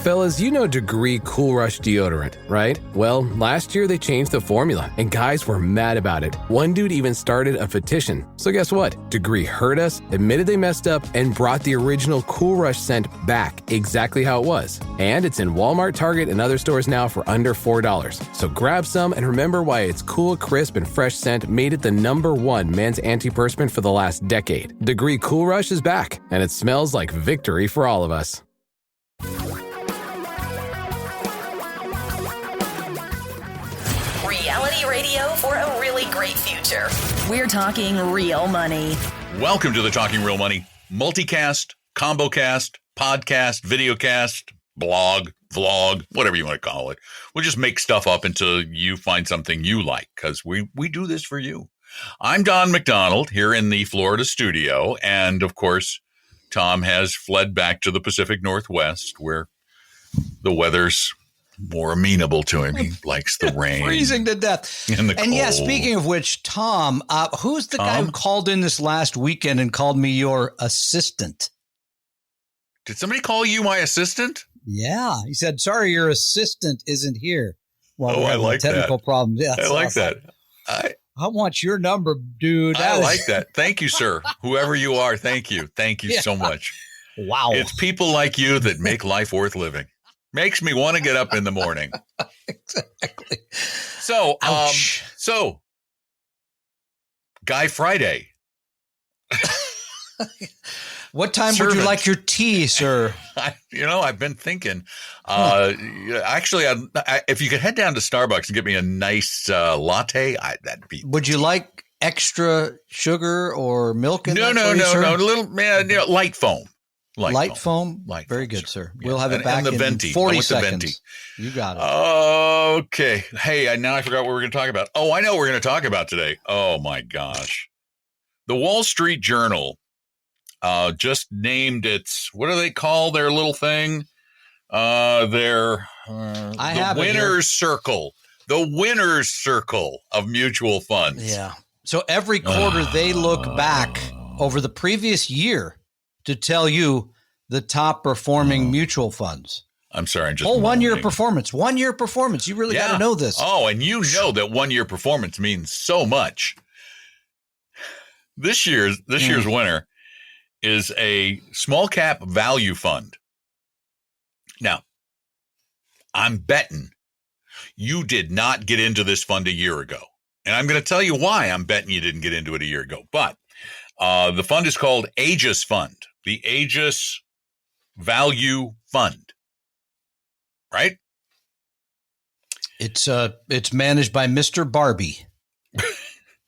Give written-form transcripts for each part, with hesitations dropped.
Fellas, you know Degree Cool Rush deodorant, right? Well, last year they changed the formula, and guys were mad about it. One dude even started a petition. So guess what? Degree heard us, admitted they messed up, and brought the original Cool Rush scent back exactly how it was. And it's in Walmart, Target, and other stores now for under $4. So grab some and remember why its cool, crisp, and fresh scent made it the #1 men's antiperspirant for the last decade. Degree Cool Rush is back, and it smells like victory for all of us. Reality radio for a really great future. We're talking real money. Welcome to the Talking Real Money multicast, combocast, podcast, videocast, blog, vlog, whatever you want to call it. We'll just make stuff up until you find something you like, because we do this for you. I'm Don McDonald here in the Florida studio, and of course, Tom has fled back to the Pacific Northwest, where the weather's more amenable to him. He likes the rain. Freezing to death. And the cold. Yeah, speaking of which, Tom, who's the guy who called in this last weekend and called me your assistant? Did somebody call you my assistant? Yeah. He said, sorry, your assistant isn't here. Well, I like technical that. problems. Yeah, I like that. I want your number, dude. I like that. Thank you, sir. Whoever you are, thank you. Thank you so much. Wow. It's people like you that make life worth living. Makes me want to get up in the morning. Exactly. So, Guy Friday. What time would you like your tea, sir? I've been thinking. Actually, if you could head down to Starbucks and get me a nice latte, that'd be. Would you like extra sugar or milk in No. A little light foam. Light foam? Light Very foam, good, sir. Yeah. We'll have it back and the in venti. 40 I seconds. The venti. You got it. Okay. Hey, now I forgot what we're going to talk about. Oh, I know what we're going to talk about today. Oh, my gosh. The Wall Street Journal just named its, what do they call their little thing? The winner's circle. The winner's circle of mutual funds. Yeah. So every quarter they look back over the previous year to tell you the top performing mutual funds. I'm sorry. Just 1 year performance. 1 year performance. You really got to know this. Oh, and you know that 1 year performance means so much. This year's winner is a small cap value fund. Now, I'm betting you did not get into this fund a year ago. And I'm going to tell you why I'm betting you didn't get into it a year ago. But the fund is called Aegis Fund, the Aegis Value Fund, right? It's managed by Mr. Barbie.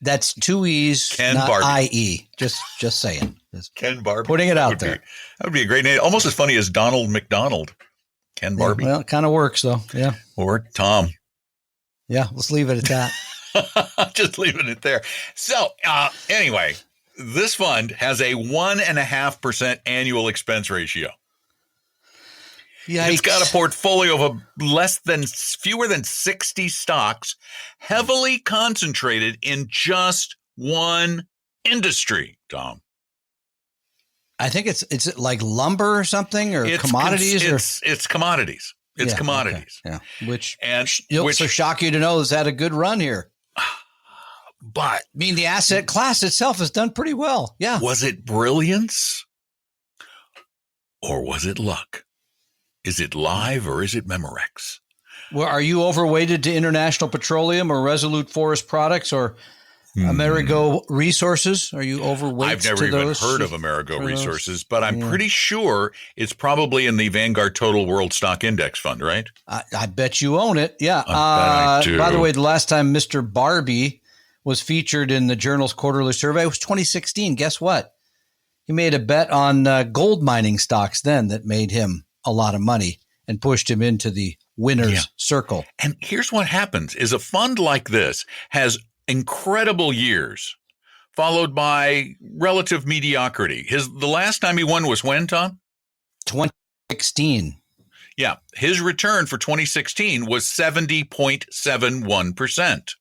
That's 2 E's, Ken not Barbie. I-E. Just saying. Ken Barbie. Putting it out there. That would be a great name. Almost as funny as Donald McDonald. Ken Barbie. Well, it kind of works, though. Yeah. Or Tom. Yeah, let's leave it at that. Just leaving it there. So anyway, this fund has a 1.5% annual expense ratio. Yikes. It's got a portfolio of fewer than 60 stocks, heavily concentrated in just one industry, Tom. I think it's like lumber or something, or commodities. It's commodities. It's commodities. Okay. Yeah. Which so shock you to know has had a good run here. But I mean, the asset class itself has done pretty well. Yeah. Was it brilliance or was it luck? Is it live or is it Memorex? Well, are you overweighted to International Petroleum or Resolute Forest Products or Amerigo Resources? Are you overweight? I've never even heard of Amerigo Resources, but I'm pretty sure it's probably in the Vanguard Total World Stock Index Fund, right? I bet you own it. Yeah. I do. By the way, the last time Mr. Barbie was featured in the Journal's quarterly survey was 2016. Guess what? He made a bet on gold mining stocks then that made him a lot of money and pushed him into the winner's circle. And here's what happens is a fund like this has incredible years followed by relative mediocrity. The last time he won was when, Tom? 2016. Yeah. His return for 2016 was 70.71%.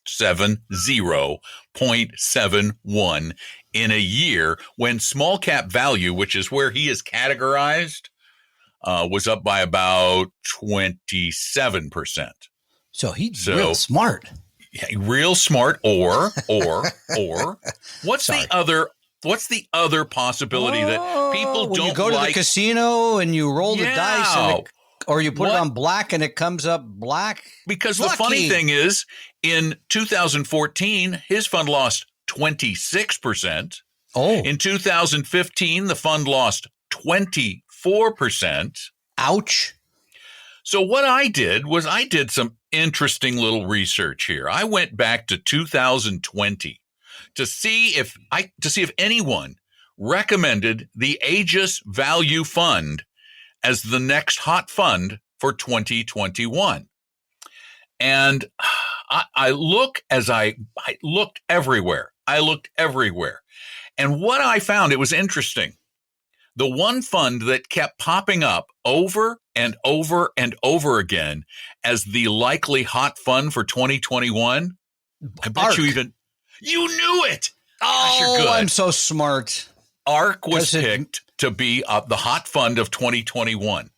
70.71 in a year when small cap value, which is where he is categorized, was up by about 27%. So he's real smart. Yeah, real smart. Or what's the other possibility that people when don't you go to the casino and you roll the dice or you put it on black and it comes up black? Because Lucky. The funny thing is, in 2014, his fund lost 26%. Oh. In 2015, the fund lost 24%. Ouch. So what I did was I did some interesting little research here. I went back to 2020 to see if anyone recommended the Aegis Value Fund as the next hot fund for 2021. And I looked everywhere. And what I found, it was interesting. The one fund that kept popping up over and over and over again as the likely hot fund for 2021, I bet you knew it. Gosh, you're good. I'm so smart. ARK was picked to be the hot fund of 2021.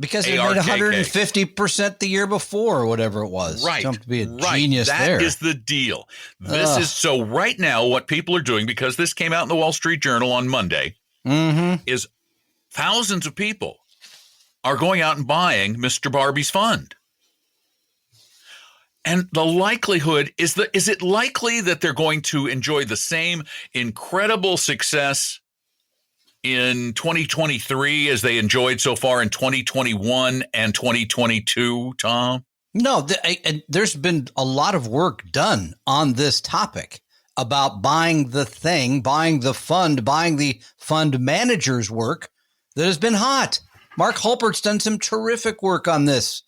Because it made 150% the year before or whatever it was. Right. Don't have to be a genius there. That is the deal. So right now what people are doing, because this came out in the Wall Street Journal on Monday, is thousands of people are going out and buying Mr. Barbie's fund. And the likelihood is it likely that they're going to enjoy the same incredible success in 2023 as they enjoyed so far in 2021 and 2022, Tom? No, there's been a lot of work done on this topic about buying the thing, buying the fund, buying the fund manager's work that has been hot. Mark Holpert's done some terrific work on this.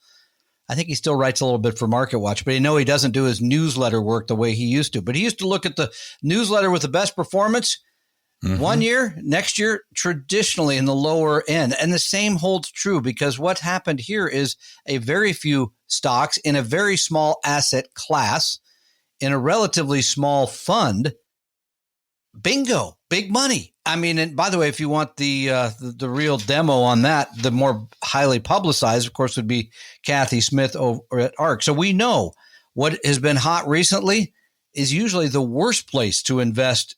I think he still writes a little bit for MarketWatch, but he doesn't do his newsletter work the way he used to. But he used to look at the newsletter with the best performance one year, next year, traditionally in the lower end. And the same holds true because what happened here is a very few stocks in a very small asset class in a relatively small fund. Bingo, big money. I mean, and by the way, if you want the real demo on that, the more highly publicized, of course, would be Kathy Smith over at ARK. So we know what has been hot recently is usually the worst place to invest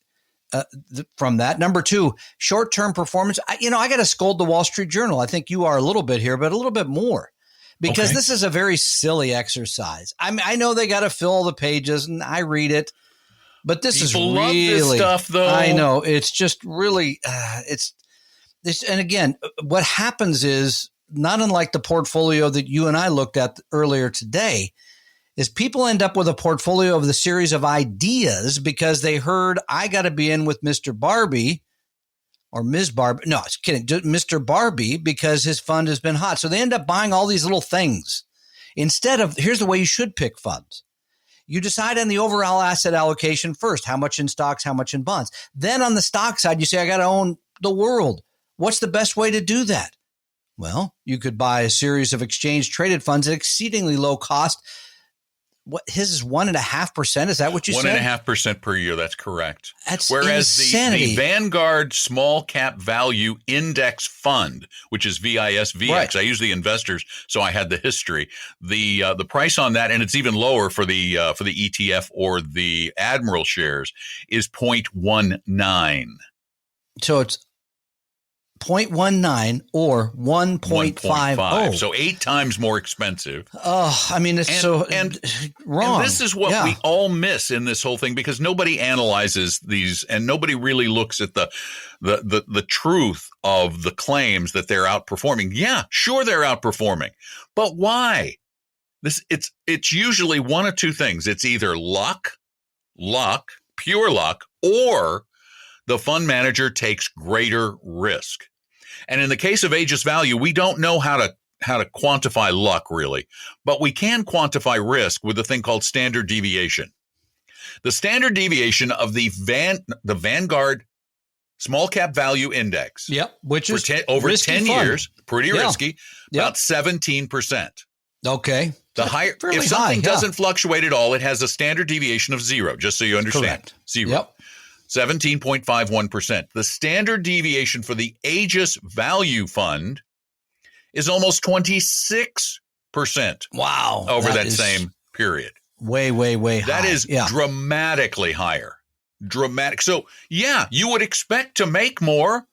from that. Number two, short-term performance. I got to scold the Wall Street Journal. I think you are a little bit here, but a little bit more because this is a very silly exercise. I know they got to fill the pages and I read it. But this People is really love this stuff, though. I know it's just really it's this. And again, what happens is not unlike the portfolio that you and I looked at earlier today, is people end up with a portfolio of the series of ideas because they heard I got to be in with Mr. Barbie or Ms. Barbie. No, I was kidding, Mr. Barbie because his fund has been hot. So they end up buying all these little things instead of here's the way you should pick funds. You decide on the overall asset allocation first, how much in stocks, how much in bonds. Then on the stock side, you say, I got to own the world. What's the best way to do that? Well, you could buy a series of exchange traded funds at exceedingly low cost. What his is 1.5%. Is that what you said? 1.5% per year. That's correct. That's Whereas insanity. the Vanguard Small Cap Value Index Fund, which is VISVX, Right. I use the investors, so I had the history. The price on that, and it's even lower for the ETF or the Admiral shares, is 0.19. So it's 0.19 or 1.50. So 8 times more expensive. Oh, I mean, it's wrong. And this is what we all miss in this whole thing because nobody analyzes these and nobody really looks at the truth of the claims that they're outperforming. Yeah, sure they're outperforming. But why? It's usually one of two things. It's either luck, pure luck, or the fund manager takes greater risk. And in the case of Aegis Value, we don't know how to quantify luck really, but we can quantify risk with a thing called standard deviation. The standard deviation of the Vanguard Small Cap Value Index. Yep, which is over 10 fund. years, pretty risky, about 17%. Okay. The higher, if something doesn't fluctuate at all, it has a standard deviation of 0, just so you understand. Correct. 0. Yep. 17.51%. The standard deviation for the Aegis Value Fund is almost 26% Wow. over that same period. Way, way, way high. That is dramatically higher. Dramatic. So, yeah, you would expect to make more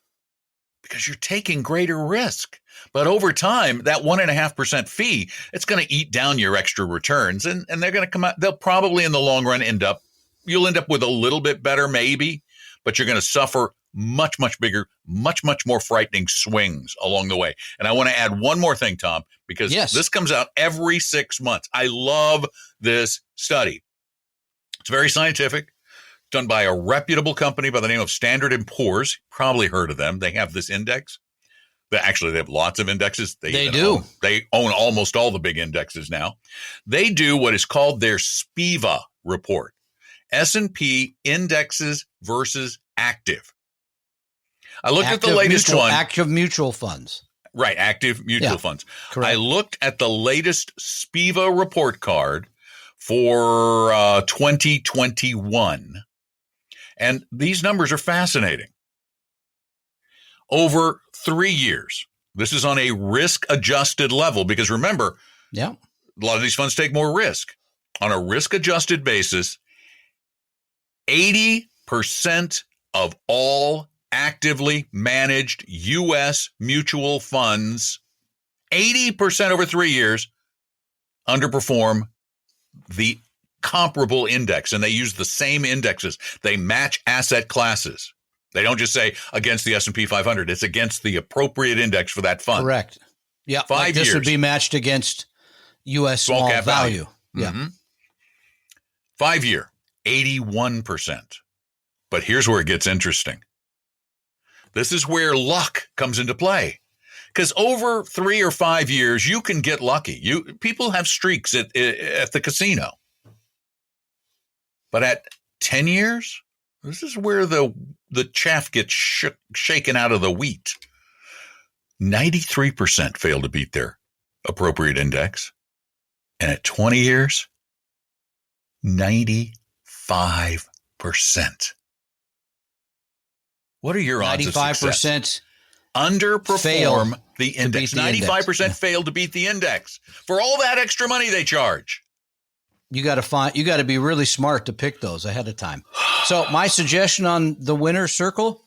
because you're taking greater risk. But over time, that 1.5% fee, it's going to eat down your extra returns. And they're going to come out. They'll probably in the long run you'll end up with a little bit better, maybe, but you're going to suffer much, much bigger, much, much more frightening swings along the way. And I want to add one more thing, Tom, because this comes out every 6 months. I love this study. It's very scientific, done by a reputable company by the name of Standard & Poor's. Probably heard of them. They have this index. Actually, they have lots of indexes. They do. They own almost all the big indexes now. They do what is called their SPIVA report. S&P indexes versus active. I looked at the latest one. Active mutual funds. Right, active mutual funds. Correct. I looked at the latest SPIVA report card for 2021, and these numbers are fascinating. Over 3 years, this is on a risk-adjusted level because remember, a lot of these funds take more risk. On a risk-adjusted basis, 80% of all actively managed U.S. mutual funds, 80% over 3 years, underperform the comparable index. And they use the same indexes. They match asset classes. They don't just say against the S&P 500. It's against the appropriate index for that fund. Correct. Yeah. 5 years. This would be matched against U.S. small cap value. Yeah. Mm-hmm. 5 year, 81%. But here's where it gets interesting. This is where luck comes into play. Because over 3 or 5 years, you can get lucky. People have streaks at the casino. But at 10 years, this is where the chaff gets shaken out of the wheat. 93% fail to beat their appropriate index. And at 20 years, 95%. What are your odds of success? 95% underperform the index. 95% fail to beat the index for all that extra money they charge. You got to be really smart to pick those ahead of time. So my suggestion on the winner's circle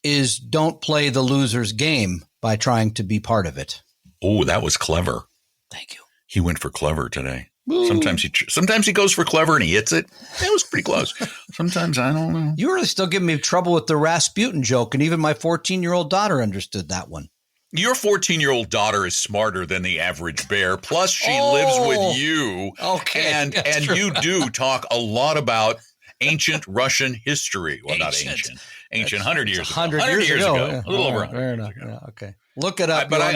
is don't play the loser's game by trying to be part of it. Oh, that was clever. Thank you. He went for clever today. Ooh. Sometimes he goes for clever and he hits it. That was pretty close. Sometimes I don't know. You were still giving me trouble with the Rasputin joke, and even my 14-year-old daughter understood that one. Your 14-year-old daughter is smarter than the average bear. Plus, she lives with you. Okay, and you do talk a lot about ancient Russian history. Well, not ancient. 100 years ago. 100 years ago. Yeah. A little over 100 years ago. Yeah, okay. Look it up. But I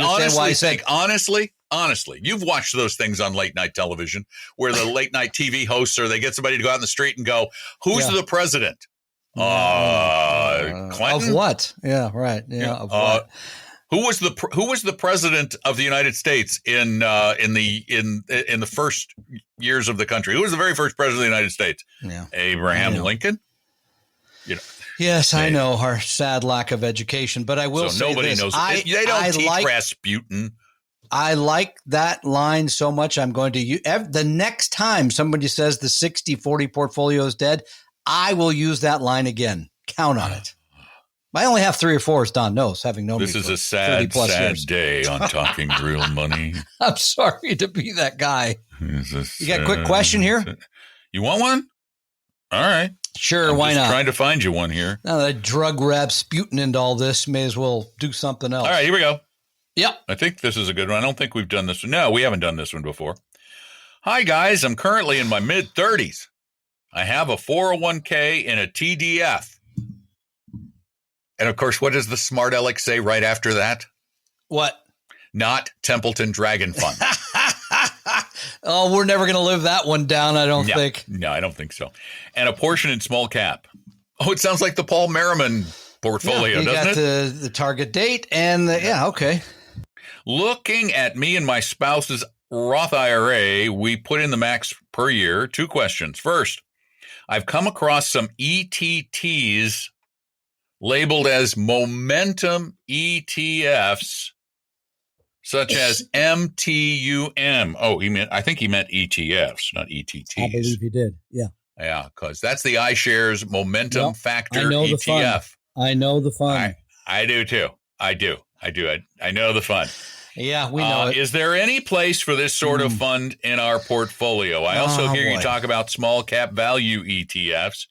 honestly, you've watched those things on late night television where the late night TV hosts or they get somebody to go out in the street and go, who's the president? Clinton? Of what? Yeah, right. Yeah, of what? Who was the president of the United States in the first years of the country? Who was the very first president of the United States? Yeah. Abraham Lincoln. Yes, I know our sad lack of education, but I will say nobody this. knows. They don't teach Rasputin. I like that line so much. I'm going to use the next time somebody says the 60-40 portfolio is dead, I will use that line again. Count on it. I only have 3 or 4, as Don knows, having known me for 30+ years. This is a sad day on Talking Real Money. I'm sorry to be that guy. You got a quick question here? You want one? All right. Sure, why not? Trying to find you one here. Now that drug Rasputin into all this, may as well do something else. All right, here we go. Yep. I think this is a good one. I don't think we've done this. No, we haven't done this one before. Hi, guys. I'm currently in my mid-30s. I have a 401k and a TDF. And, of course, what does the smart aleck say right after that? What? Not Templeton Dragon Fund. Oh, we're never going to live that one down, I don't think. No, I don't think so. And a portion in small cap. Oh, it sounds like the Paul Merriman portfolio, doesn't it? You got the target date and okay. Looking at me and my spouse's Roth IRA, we put in the max per year. 2 questions. First, I've come across some ETTs labeled as momentum ETFs. such as MTUM. Oh, I think he meant ETFs, not ETTs. I believe he did. Yeah. Yeah, because that's the iShares Momentum Factor I know ETF. the fund. I know the fund. I do too. I do. I know the fund. Yeah, we know it. Is there any place for this sort of fund in our portfolio? I also hear you talk about small cap value ETFs.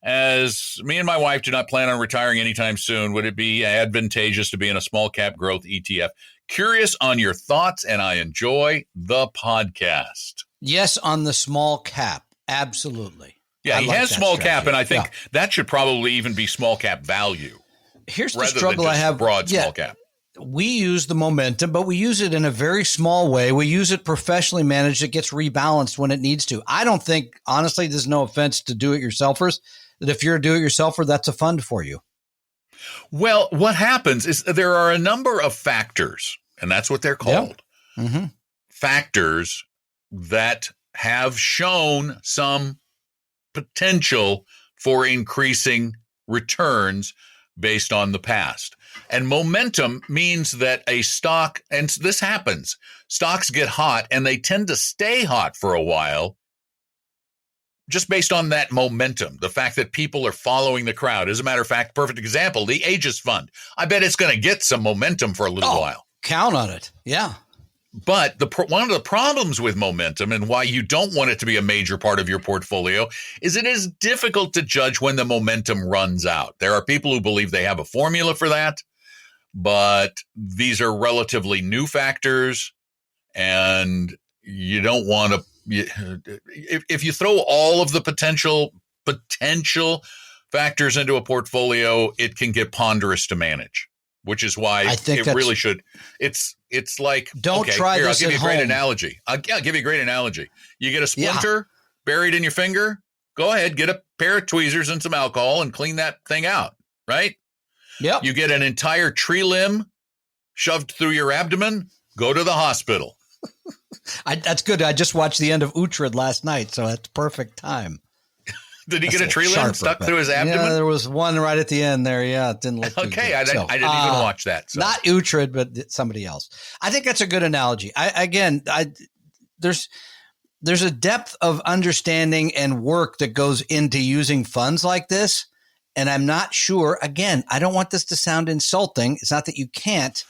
As me and my wife do not plan on retiring anytime soon, would it be advantageous to be in a small cap growth ETF? Curious on your thoughts, and I enjoy the podcast. Yes, on the small cap. Absolutely. Yeah, he has small cap, and I think that should probably even be small cap value. Here's the struggle I have. Broad small cap. We use the momentum, but we use it in a very small way. We use it professionally managed. It gets rebalanced when it needs to. I don't think, honestly, there's no offense to do-it-yourselfers, that if you're a do-it-yourselfer, that's a fund for you. Well, what happens is there are a number of factors, and that's what they're called. Yep. Mm-hmm. Factors that have shown some potential for increasing returns based on the past. And momentum means that a stock, and this happens, stocks get hot and they tend to stay hot for a while just based on that momentum, the fact that people are following the crowd. As a matter of fact, perfect example, the Aegis Fund. I bet it's going to get some momentum for a little while. Count on it. Yeah. But one of the problems with momentum and why you don't want it to be a major part of your portfolio is it is difficult to judge when the momentum runs out. There are people who believe they have a formula for that, but these are relatively new factors, and you don't want to if you throw all of the potential factors into a portfolio, it can get ponderous to manage, which is why it really should. It's like, don't try this I'll give you a great home. analogy. I'll give you a great analogy. You get a splinter buried in your finger. Go ahead, get a pair of tweezers and some alcohol and clean that thing out, right? Yep. You get an entire tree limb shoved through your abdomen. Go to the hospital. That's good. I just watched the end of Uhtred last night, so that's perfect time. Did he get a tree limb stuck through his abdomen? Yeah, there was one right at the end there. Yeah, it didn't look too good. I didn't even watch that. So. Not Uhtred, but somebody else. I think that's a good analogy. There's a depth of understanding and work that goes into using funds like this, and I'm not sure. Again, I don't want this to sound insulting. It's not that you can't.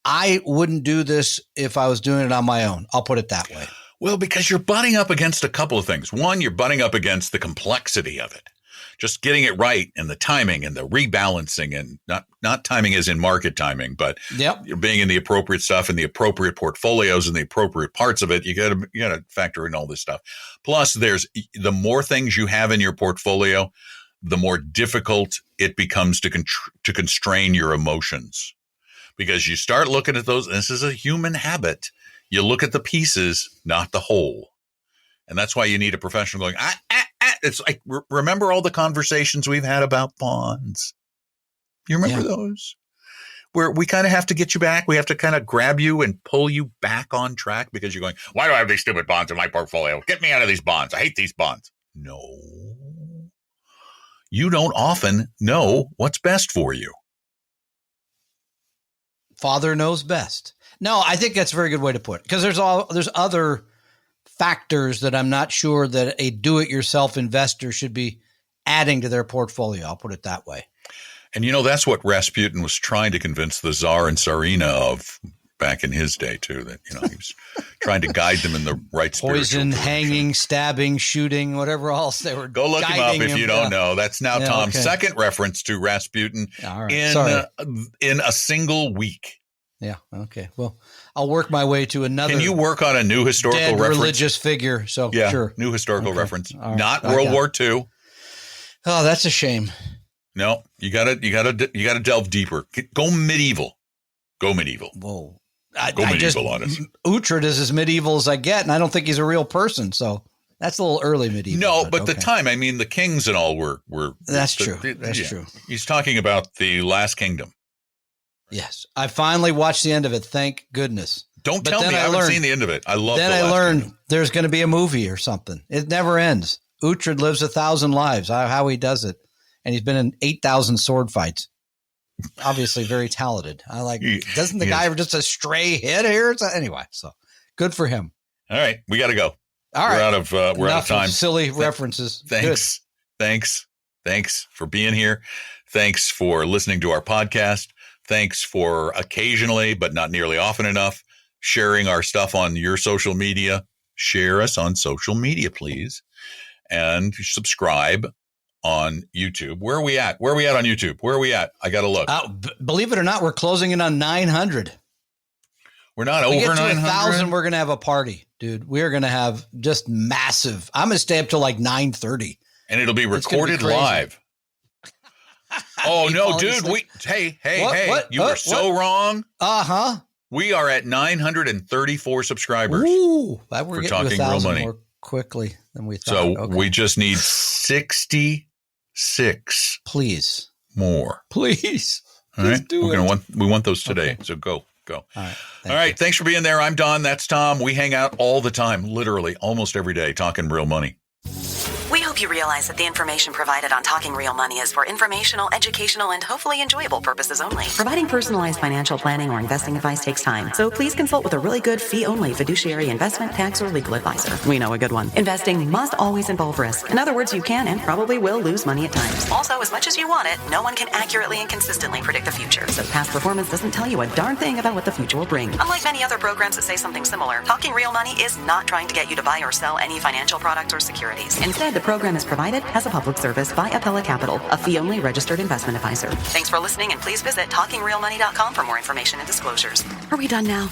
I wouldn't do this if I was doing it on my own. I'll put it that way. Well, because you're butting up against a couple of things. One, you're butting up against the complexity of it. Just getting it right and the timing and the rebalancing, and not timing as in market timing, but you're being in the appropriate stuff and the appropriate portfolios and the appropriate parts of it. You got to factor in all this stuff. Plus, there's the more things you have in your portfolio, the more difficult it becomes to constrain your emotions. Because you start looking at those, and this is a human habit. You look at the pieces, not the whole. And that's why you need a professional going, It's like, remember all the conversations we've had about bonds? You remember those? Where we kind of have to get you back. We have to kind of grab you and pull you back on track because you're going, why do I have these stupid bonds in my portfolio? Get me out of these bonds. I hate these bonds. No. You don't often know what's best for you. Father knows best. No, I think that's a very good way to put it, because there's other factors that I'm not sure that a do-it-yourself investor should be adding to their portfolio. I'll put it that way. And that's what Rasputin was trying to convince the Tsar and Tsarina of back in his day too. That he was trying to guide them in the right spiritual poison, direction. Hanging, stabbing, shooting, whatever else they were. Go look him up if you don't know. That's now Tom's second reference to Rasputin in a single week. Yeah. Okay. Well, I'll work my way to another. Can you work on a new historical reference? Religious figure. So sure. New historical reference. Right. Not World War II. Oh, that's a shame. No, you gotta delve deeper. Go medieval. Whoa. Go medieval on us. Uhtred is as medieval as I get, and I don't think he's a real person. So that's a little early medieval. No, but the time, I mean, the kings and all were. That's true. That's true. He's talking about the Last Kingdom. Yes. I finally watched the end of it. Thank goodness. Don't tell me I haven't seen the end of it. I love Then the I learned Kingdom. There's going to be a movie or something. It never ends. Uhtred lives 1,000 lives. How he does it. And he's been in 8,000 sword fights. obviously very talented. I like, doesn't the guy have just a stray hit here? Anyway, so good for him. All right. We got to go. All right. We're out of time. Silly references. Thanks. Good. Thanks for being here. Thanks for listening to our podcast. Thanks for occasionally, but not nearly often enough, sharing our stuff on your social media. Share us on social media, please. And subscribe on YouTube. Where are we at? Where are we at on YouTube? Where are we at? I got to look. Believe it or not, we're closing in on 900. We're not over 900. 1,000. We're going to have a party, dude. We're going to have just massive. I'm going to stay up till like 9:30. And it'll be recorded live. Oh, no, dude. Hey, you were so wrong. Uh-huh. We are at 934 subscribers. Ooh, we're getting Talking to 1,000 Real Money more quickly than we thought. So okay. we just need 66 Please. more. Please. All right. Do it. We want those today. Okay. So go. All right. All right. Thanks for being there. I'm Don. That's Tom. We hang out all the time, literally almost every day, talking real money. We hope you realize that the information provided on Talking Real Money is for informational, educational, and hopefully enjoyable purposes only. Providing personalized financial planning or investing advice takes time, so please consult with a really good fee-only fiduciary investment, tax, or legal advisor. We know a good one. Investing must always involve risk. In other words, you can and probably will lose money at times. Also, as much as you want it, no one can accurately and consistently predict the future, so past performance doesn't tell you a darn thing about what the future will bring. Unlike many other programs that say something similar, Talking Real Money is not trying to get you to buy or sell any financial products or securities. Instead, the program is provided as a public service by Apella Capital, a fee-only registered investment advisor. Thanks for listening, and please visit TalkingRealMoney.com for more information and disclosures. Are we done now?